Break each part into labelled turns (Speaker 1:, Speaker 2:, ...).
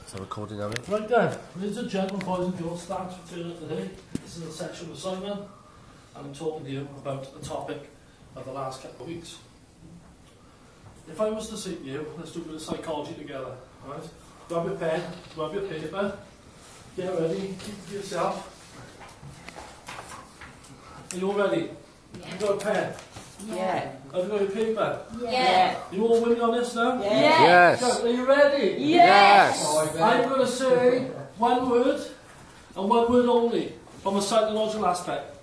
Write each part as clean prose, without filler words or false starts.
Speaker 1: Is that recording now?
Speaker 2: Right then, ladies and gentlemen, boys and girls, thanks for tuning in today. This is a section with Simon, and I'm talking to you about the topic of the last couple of weeks. If I was to say to you, let's do a bit of psychology together, right? Grab your pen, grab your paper, get ready, keep it to yourself. Are you all ready? Yeah. You got a pen?
Speaker 3: Yeah.
Speaker 2: Have you got your paper?
Speaker 3: Yeah.
Speaker 2: You all with me on this now?
Speaker 3: Yeah.
Speaker 1: Yes.
Speaker 2: Are you ready?
Speaker 1: Yes.
Speaker 2: I'm going to say one word, and one word only, from a psychological aspect.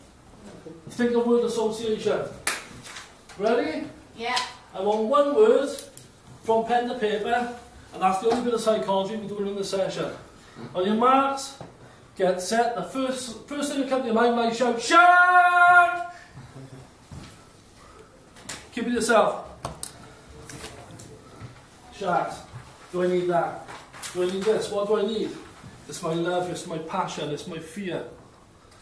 Speaker 2: Think of word association. Ready?
Speaker 3: Yeah.
Speaker 2: I want one word from pen to paper, and that's the only bit of psychology we're doing in this session. On your marks, get set. The first thing that comes to your mind, like shout, shark! Keep it yourself. Sharks. Do I need that? Do I need this? What do I need? It's my love, it's my passion, it's my fear.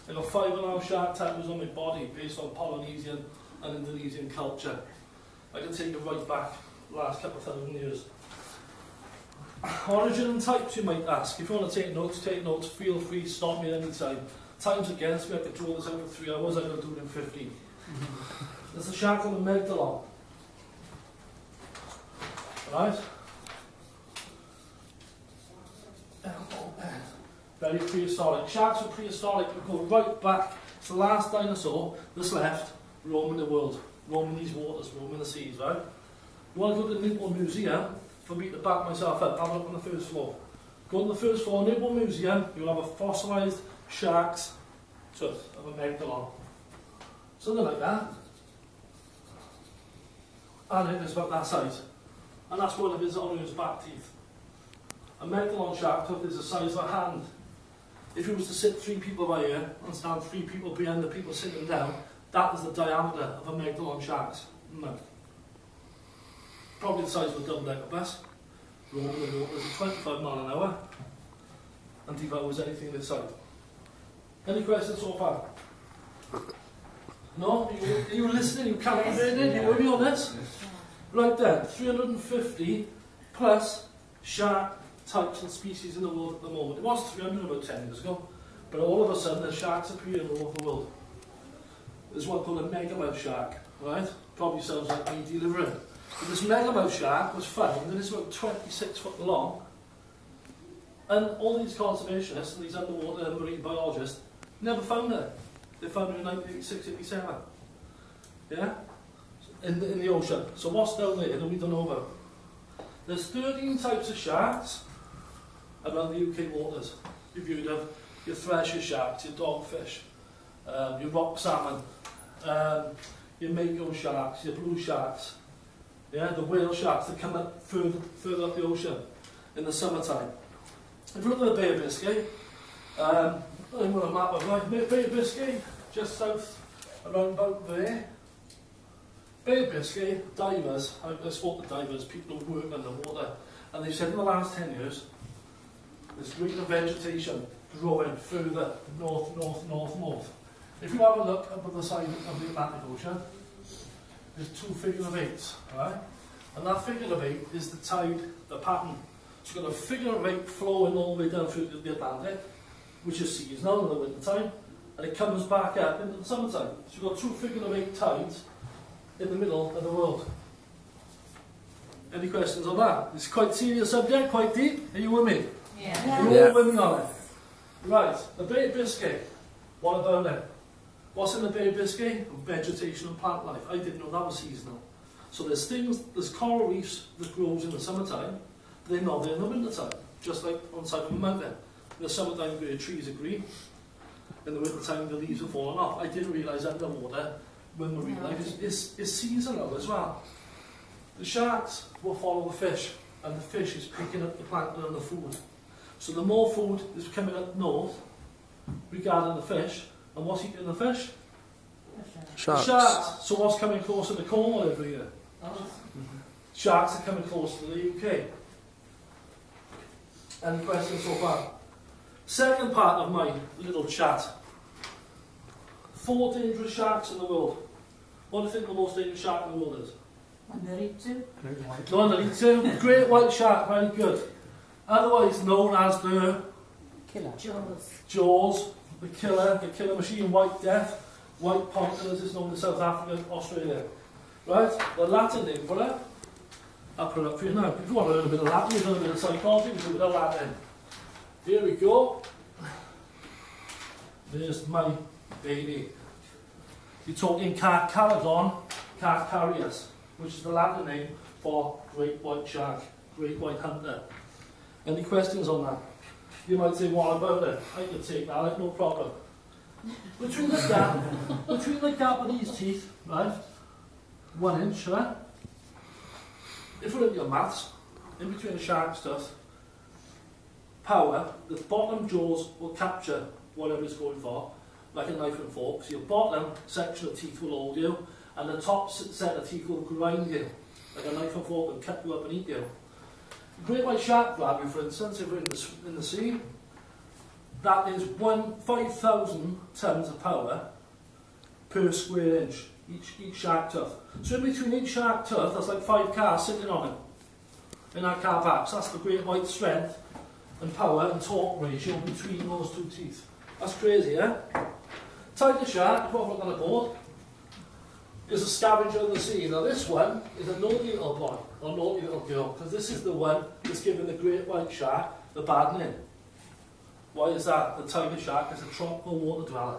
Speaker 2: I got 5.5 shark tattoos on my body based on Polynesian and Indonesian culture. I can take it right back the last couple of thousand years. Origin and types, you might ask. If you want to take notes, feel free to stop me at any time. Time's against me, I could draw this out in 3 hours, I'm going to do it in 15. There's a shark called the Megdalon. Right? Very prehistoric. Sharks are prehistoric. We go right back. It's the last dinosaur that's left roaming the world, roaming these waters, roaming the seas, right? You want to go to the Newport Museum, for me to back myself up, have a look on the first floor. Go to the first floor, Newport Museum, you'll have a fossilised shark's tooth of a Megdalon. Something like that. And it is about that size. And that's one of his back teeth. A Megdalon shark tooth is the size of a hand. If you was to sit 3 people by here and stand 3 people behind the people sitting down, that is the diameter of a Megdalon shark's mouth. Probably the size of a double-decker bus. Roaming the waters at 25 miles an hour and devours anything in its sight. Any questions so far? No? Are you listening? You calibrated? You with me on this? Right then, 350 plus shark types and species in the world at the moment. It was 300 about 10 years ago, but all of a sudden there's sharks appearing all over the world. There's one called a megamouth shark, right? Probably sounds like me delivering. But this megamouth shark was found, and it's about 26 foot long, and all these conservationists and these underwater marine biologists never found it. They found it in 1986, 87. Yeah? In the ocean. So what's down there that we don't know about? There's 13 types of sharks around the UK waters. You've heard of your thresher sharks, your dogfish, your rock salmon, your mako sharks, your blue sharks, yeah, the whale sharks that come up further up the ocean in the summertime. If you look at the Bay of Biscay, I'm on a map of life. Bay of Biscay, just south, around about there. Bay of Biscay, divers, I spoke to divers, people who work underwater, and they said in the last 10 years, there's greater vegetation growing further north. If you have a look up at the side of the Atlantic Ocean, there's 2 figure of 8s, right? And that figure of 8 is the tide, the pattern. So you've got a figure of 8 flowing all the way down through the Atlantic, which is seasonal in the winter time, and it comes back up into the summertime. So you've got 2 figure of 8 tides in the middle of the world. Any questions on that? It's quite a serious subject, quite deep. Are you with me?
Speaker 3: Yeah.
Speaker 2: Are you all with me on it? Right, the Bay of Biscay. What about it? What's in the Bay of Biscay? Vegetation and plant life. I didn't know that was seasonal. So there's coral reefs that grows in the summertime, but they're not there in the winter time. Just like on the side of a mountain. In the summertime the trees are green, in the winter time the leaves are falling off. I didn't realise underwater when marine life is seasonal as well. The sharks will follow the fish, and the fish is picking up the plankton and the food. So the more food is coming up north regarding the fish, and what's eating the fish?
Speaker 1: Sharks.
Speaker 2: The sharks. So what's coming closer to Cornwall every year? Sharks are coming closer to the UK. Any questions so far? Second part of my little chat. 4 dangerous sharks in the world. What do you think the most dangerous shark in the world is?
Speaker 3: Undereaten.
Speaker 2: No, undereaten. Great white shark, very good. otherwise known as the
Speaker 1: Killer. Jaws.
Speaker 2: Jaws, the killer machine, White Death, White Pointer as it's known in South Africa and Australia. Right, the Latin name for it, I'll put it up for you now. If you want to learn a bit of Latin, you learn a bit of psychology, we do a bit of Latin. Here we go. There's my baby. You're talking Carcharodon carcharias, which is the Latin name for great white shark, great white hunter. Any questions on that? You might say, what about it? I can take that, like, no problem. Between the gap of these teeth, right, 1 inch, right? If we're into your maths, in between the shark's tooth, power, the bottom jaws will capture whatever it's going for, like a knife and fork. So your bottom section of teeth will hold you, and the top set of teeth will grind you, like a knife and fork, and cut you up and eat you. Great white shark grab you, for instance, if we're in the sea, that is 5,000 tons of power per square inch, each shark tooth. So in between each shark tooth, there's like 5 cars sitting on it, in that car park. So that's the great white strength and power and torque ratio between those two teeth. That's crazy, yeah? Tiger shark, if you have a look on the board, is a scavenger of the sea. Now this one is a naughty little boy, or naughty little girl, because this is the one that's given the great white shark the bad name. Why is that? The tiger shark is a tropical water dweller.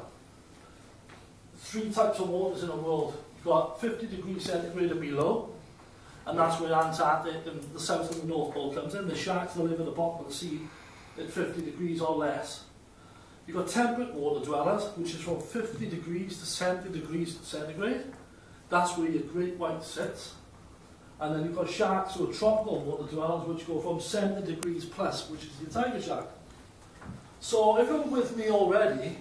Speaker 2: 3 types of waters in the world. You've got 50 degrees centigrade and below, and that's where Antarctic and the South and the North Pole comes in. The sharks that live at the bottom of the sea at 50 degrees or less. You've got temperate water dwellers, which is from 50 degrees to 70 degrees centigrade. That's where your great white sits. And then you've got sharks who are tropical water dwellers, which go from 70 degrees plus, which is your tiger shark. So if you're with me already,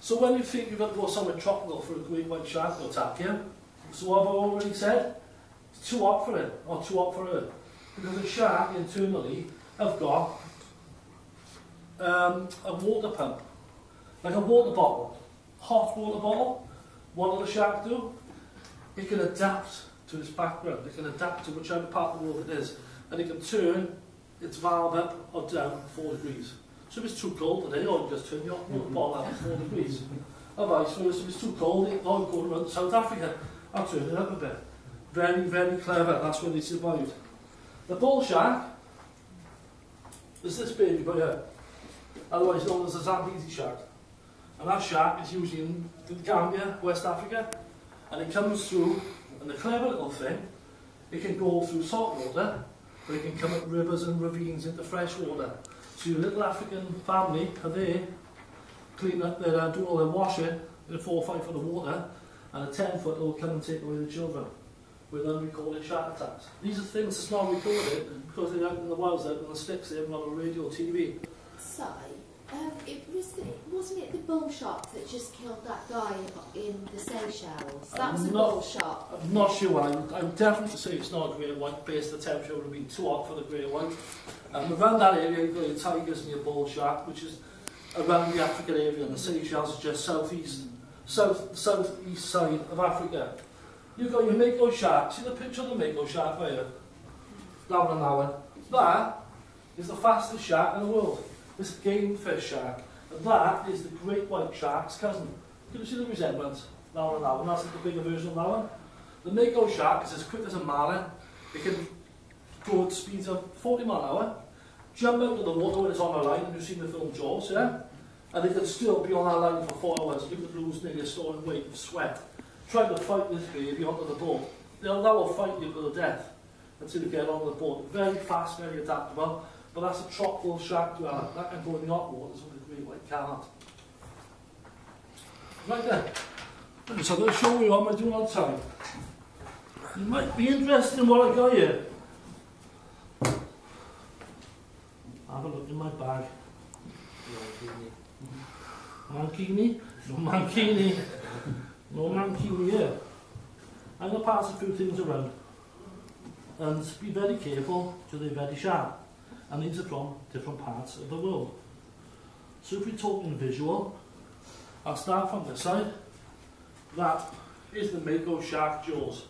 Speaker 2: so when you think you've got to go somewhere tropical for a great white shark to attack you, so what have I already said? It's too hot for it, or too hot for her. Because the shark internally have got a water pump, like a water bottle, hot water bottle. What will the shark do? It can adapt to its background, it can adapt to whichever part of the world it is, and it can turn its valve up or down 4 degrees. So if it's too cold today, or you just turn your water bottle up 4 degrees. Or vice versa, if it's too cold, or you go around South Africa, I'll turn it up a bit. Very, very clever, that's where they survived. The bull shark is this baby boy here, otherwise known as the Zambezi shark. And that shark is usually in the Gambia, West Africa, and it comes through, and the clever little thing, it can go through salt water, but it can come up rivers and ravines into fresh water. So your little African family are there, cleaning up their, doing all their washing in a 4 or 5 foot of water, and a 10-foot will come and take away the children with unrecorded shark attacks. These are things that's not recorded because they're out in the wilds, out in the sticks, they haven't got a radio or TV.
Speaker 3: So, wasn't it the bull shark that just killed that guy in the Seychelles? That was the bull shark.
Speaker 2: I'm not sure. I would definitely say it's not a great white, based the temperature would have been too hot for the great white. Around that area you've got your tigers and your bull shark, which is around the African area, and the Seychelles is just southeast side of Africa. You've got your mako shark. See the picture of the mako shark right here? That one and that one. That is the fastest shark in the world. This game fish shark. And that is the great white shark's cousin. Can you see the resemblance? That one and that one. That's like the bigger version of that one. The mako shark is as quick as a marlin. It can go at speeds of 40 miles an hour, jump out of the water when it's on a line, and you've seen the film Jaws, yeah? And it can still be on that line for 4 hours. You could lose nearly a stone in weight of sweat trying to fight this baby onto the boat. That will fight you to the death until you get onto the boat. Very fast, very adaptable, but that's a tropical shark dweller. That can go in the hot waters with the great white can't. Right then. So I'm going to show you what I'm doing all the time. You might be interested in what I got here. Have a look in my bag. Mankini? No mankini. No mankini here. I'm going to pass a few things around. And be very careful because they're very sharp. And these are from different parts of the world. So if we're talking visual, I'll start from this side. That is the mako shark jaws.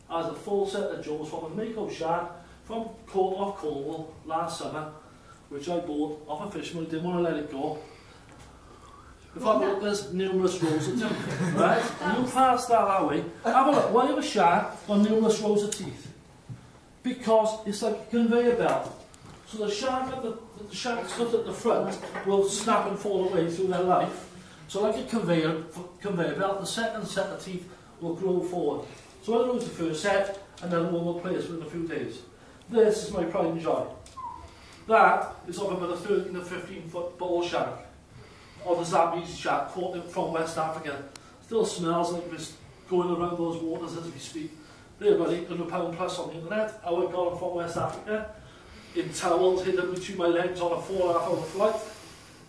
Speaker 2: Has a full set of jaws from a mako shark from off Cornwall last summer, which I bought off a fisherman, didn't want to let it go. If I look, there's numerous rows of teeth, right? And you pass that way, have a look, why have a shark got numerous rows of teeth? Because it's like a conveyor belt. So the shark stuff at the front will snap and fall away through their life. So like a conveyor belt, the second set of teeth will grow forward. So when I lose the first set, another one will place within a few days. This is my pride and joy. That is of about a 13 to 15 foot bull shark, or the Zambezi shark, caught from West Africa. Still smells like it's going around those waters as we speak. They're about £800 plus on the internet. I got them from West Africa in towels hidden between my legs on a 4.5 hour flight.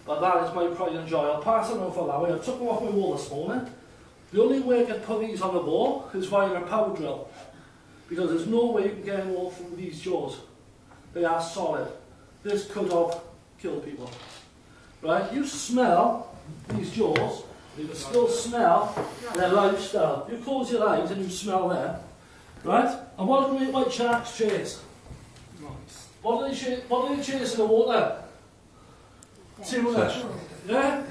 Speaker 2: But that is my pride and joy. I'll pass them on for that way. I took them off my wall this morning. The only way I can put these on the wall is via a power drill, because there's no way you can get them all through these jaws. They are solid. This could have killed people. Right? You smell these jaws, you can still smell their lifestyle. You close your eyes and you smell them. Right? And what do great white sharks chase? What do they chase in the water? Tuna. Yeah?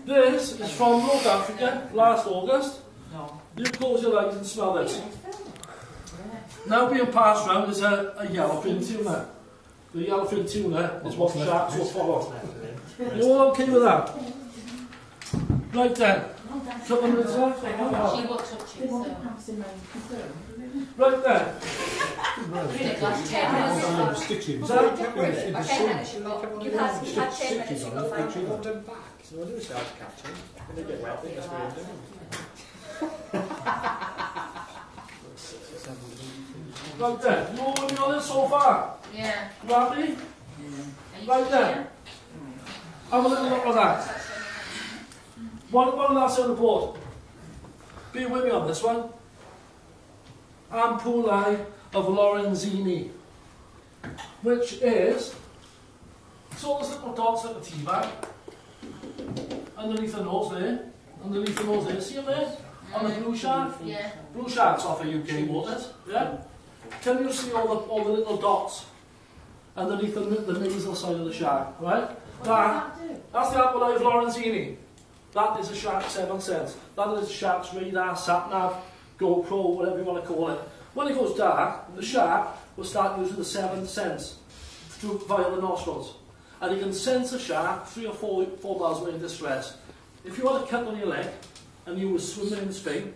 Speaker 2: This is from North Africa last August. You close your eyes and smell this. Now being passed around is a yellowfin tuna. The yellowfin tuna is what sharks will follow. You all okay with that? Right then. Couple of minutes left.
Speaker 3: She will touch you, so.
Speaker 2: Right then.
Speaker 4: Stitching.
Speaker 2: So,
Speaker 4: You've had 10 minutes, you've got 5 minutes. Want them back. So when they start catching, when they get wet, they just wet them.
Speaker 2: right then. You all with me on this so far?
Speaker 3: Yeah.
Speaker 2: You happy? Right then. Have a little look at that. One last on the board. Be with me on this one. Ampullae of Lorenzini, which is sort of little dots like a tea bag. Underneath the nose there. Underneath the nose there. See them there? On the blue shark?
Speaker 3: Yeah.
Speaker 2: Blue sharks off of UK waters. Yeah? Can you see all the little dots underneath the nasal side of the shark? Right? That's the Ampullae of Lorenzini. That is a shark's 7 sense. That is a shark's radar, sat-nav, GoPro, whatever you want to call it. When it goes dark, the shark will start using the 7th sense via the nostrils. And you can sense a shark 3 or 4 miles away in distress. If you had a cut on your leg and you were swimming in Spain,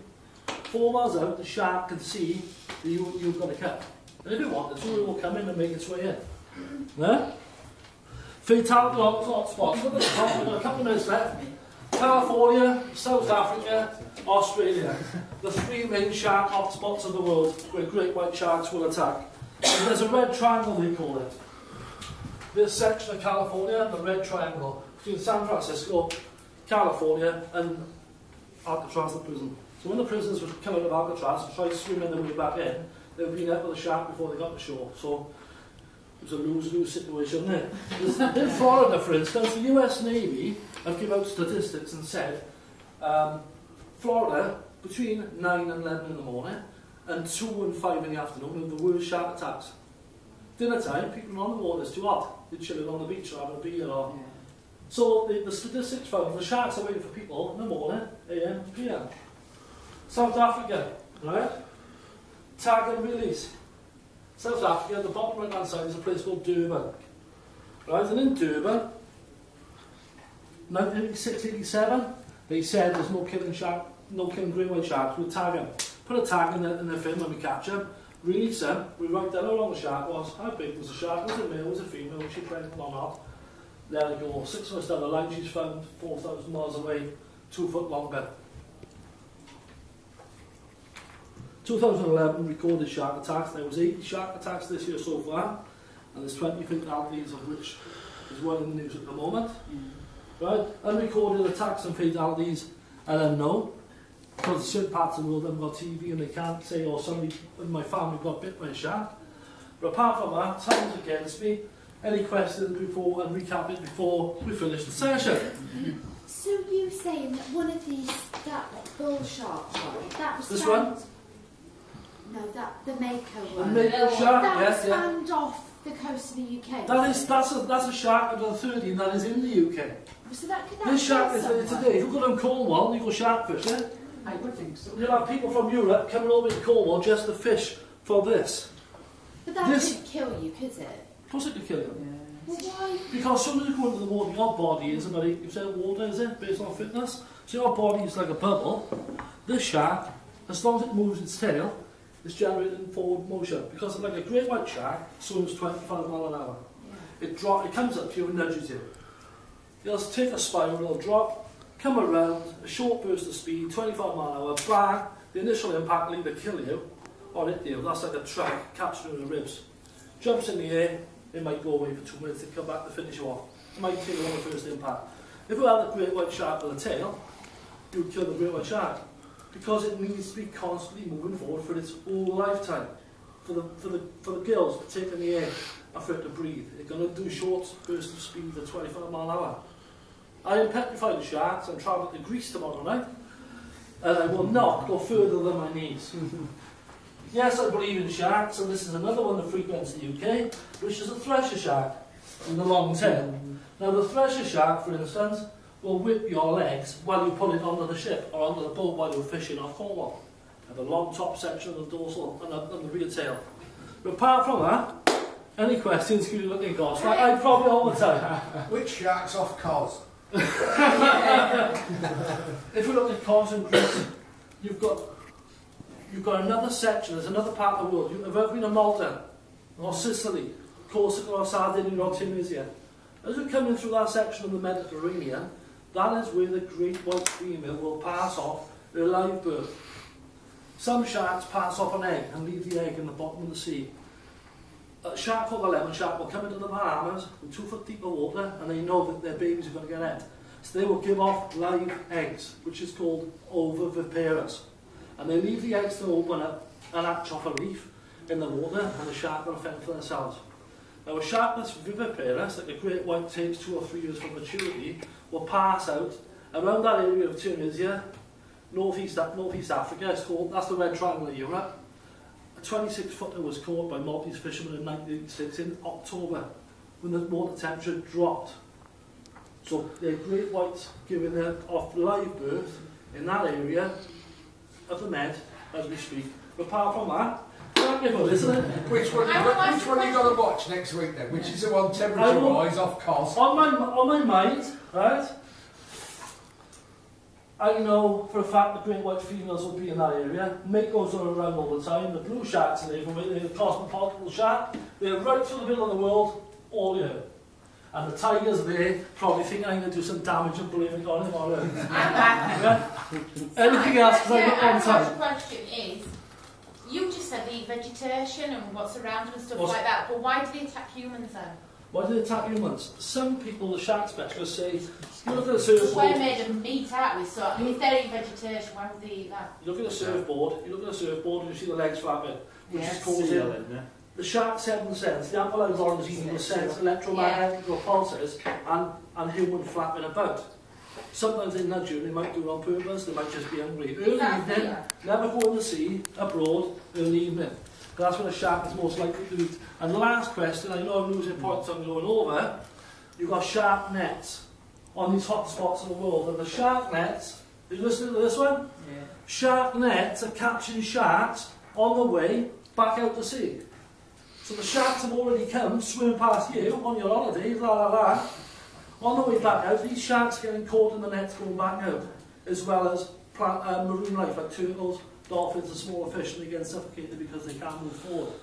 Speaker 2: 4 miles out, the shark can see that you've got a cut. And if you wanted to, it will come in and make its way in. Yeah? Fatality hot spots. Look at the top, we've got a couple of minutes left. California, South Africa, Australia. The 3 main shark hotspots of the world where great white sharks will attack. And there's a red triangle, they call it. This section of California, the red triangle, between San Francisco, California, and Alcatraz, the prison. So when the prisoners would come out of Alcatraz and try swimming their way back in, they would be met with a shark before they got to shore. So it was a lose-lose situation there. In Florida, for instance, the US Navy have given out statistics and said Florida, between 9 and 11 in the morning and 2 and 5 in the afternoon, have the worst shark attacks. Dinner time, people are on the water, it's too hot. They're chilling on the beach or having a beer. Or... So the statistics found the sharks are waiting for people in the morning, AM, PM. South Africa, right? Tag and release. South Africa, the bottom right hand side is a place called Durban. Right, and in Durban, 1986-87, they said there's no killing great white sharks, we'll tag them. Put a tag in the fin when we catch them, release them, we write down how long the shark was, how big was the shark, was it male, was it female, was she pregnant or not. There we go, 6 months down the line, she's found 4,000 miles away, 2 foot longer. 2011 recorded shark attacks. There was 80 shark attacks this year so far, and there's 20 fatalities, of which is one in the news at the moment. Right? Unrecorded attacks and fatalities are unknown, because certain parts of the world haven't got TV and they can't say, oh, somebody in my family got bit by a shark. But apart from that, time's against me. Any questions before, and recap it before we finish the session?
Speaker 3: So you saying that one of these, that bull shark one, that was
Speaker 2: This
Speaker 3: found...
Speaker 2: one?
Speaker 3: No, the Mako
Speaker 2: The
Speaker 3: one.
Speaker 2: Mako shark,
Speaker 3: That
Speaker 2: yes,
Speaker 3: was
Speaker 2: yeah.
Speaker 3: found off the coast of the UK.
Speaker 2: That's a shark under 13 that is in the UK.
Speaker 3: So that could
Speaker 2: This shark
Speaker 3: be
Speaker 2: is there today. If you go down Cornwall, you go shark fishing.
Speaker 1: I would think so.
Speaker 2: You'll have people from Europe coming over to Cornwall just to fish for this.
Speaker 3: But that could kill you, could it?
Speaker 2: Of course it could kill you.
Speaker 3: Well, why?
Speaker 2: Because as soon as you go into the water, your body is about 80% water, is it? Based on fitness. So your body is like a bubble. This shark, as long as it moves its tail, it's generating forward motion. Because like a great white shark swims 25 miles an hour.
Speaker 3: Yeah.
Speaker 2: It comes up to you and nudges you. It'll take a spiral, it'll drop, come around, a short burst of speed, 25 miles an hour, bang, the initial impact will either kill you or hit you. That's like a truck catching you in the ribs. Jumps in the air, it might go away for 2 minutes to come back to finish you off. It might kill you on the first impact. If you had a great white shark with a tail, you would kill the great white shark. Because it needs to be constantly moving forward for its whole lifetime. For the gills to take in the air and for it to breathe. It's going to do short bursts of speed at 25 miles an hour. I am petrified of sharks. I'm travelling to Greece tomorrow night. And I will not go further than my knees. Yes, I believe in sharks, and this is another one that frequents the UK, which is a thresher shark with a long tail. Now the thresher shark, for instance, will whip your legs while you pull it onto the ship or onto the boat while you're fishing off Cornwall. Have a long top section of the dorsal and the rear tail. But apart from that, any questions, can you look at Goss? I probably all the time.
Speaker 5: Which shark's off Cos?
Speaker 2: If you look at Cos and Greece, you've got another section, there's another part of the world. Have you ever been to Malta or Sicily, Corsica or Sardinia or Tunisia? As you're coming through that section of the Mediterranean, that is where the great white female will pass off her live birth. Some sharks pass off an egg and leave the egg in the bottom of the sea. A shark called a lemon shark will come into the Bahamas in 2 foot deep of water and they know that their babies are going to get ate. So they will give off live eggs, which is called oviviparous. And they leave the eggs to open up and hatch off a leaf in the water and the shark will fend for themselves. Now a shark that's viviparous, like a great white takes 2 or 3 years for maturity, will pass out around that area of Tunisia, northeast Africa, it's called, that's the red triangle of Europe. A 26-footer was caught by Maltese fishermen in 1986 in October when the water temperature dropped. So they're great whites giving off live birth in that area of the Med as we speak. But apart from that, isn't it?
Speaker 5: Which one you got to watch next week then? Which is the one temperature-wise off Cos?
Speaker 2: On my mind, right? I know for a fact the great white females will be in that area. Makos are around all the time. The blue sharks are there, they're the cosmopolitan shark. They're right through the middle of the world all year. And the tigers there probably think I'm going to do some damage and blame it on him or her. Anything else? Because I've got one time.
Speaker 6: The question is, you just said the vegetation and what's around and stuff like that, but why do they attack humans then?
Speaker 2: Why do they attack humans? Some people, the shark specialists, say, you look at a surfboard.
Speaker 6: We're made of meat, aren't we? So if they're eating vegetation, why would they eat that?
Speaker 2: You look at a surfboard, and you see the legs flapping, which is causing the shark's seven sense, the amplified orange will sense electromagnetic pulses and human flapping about. Sometimes they nudge you, they might do it on purpose, they might just be hungry. Early evening, never go in the sea, abroad, early evening. That's when a shark is most likely to eat. And the last question, I know I'm losing points on going over, you've got shark nets on these hot spots in the world. And the shark nets, are you listening to this one?
Speaker 1: Yeah.
Speaker 2: Shark nets are catching sharks on the way back out to sea. So the sharks have already come, swim past you on your holiday, On the way back out, these sharks getting caught in the nets going back out, as well as marine life like turtles, dolphins and smaller fish, and they get suffocated because they can't move forward.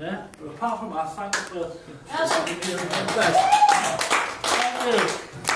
Speaker 2: Yeah? But apart from that, thank you for listening to me. Thank you.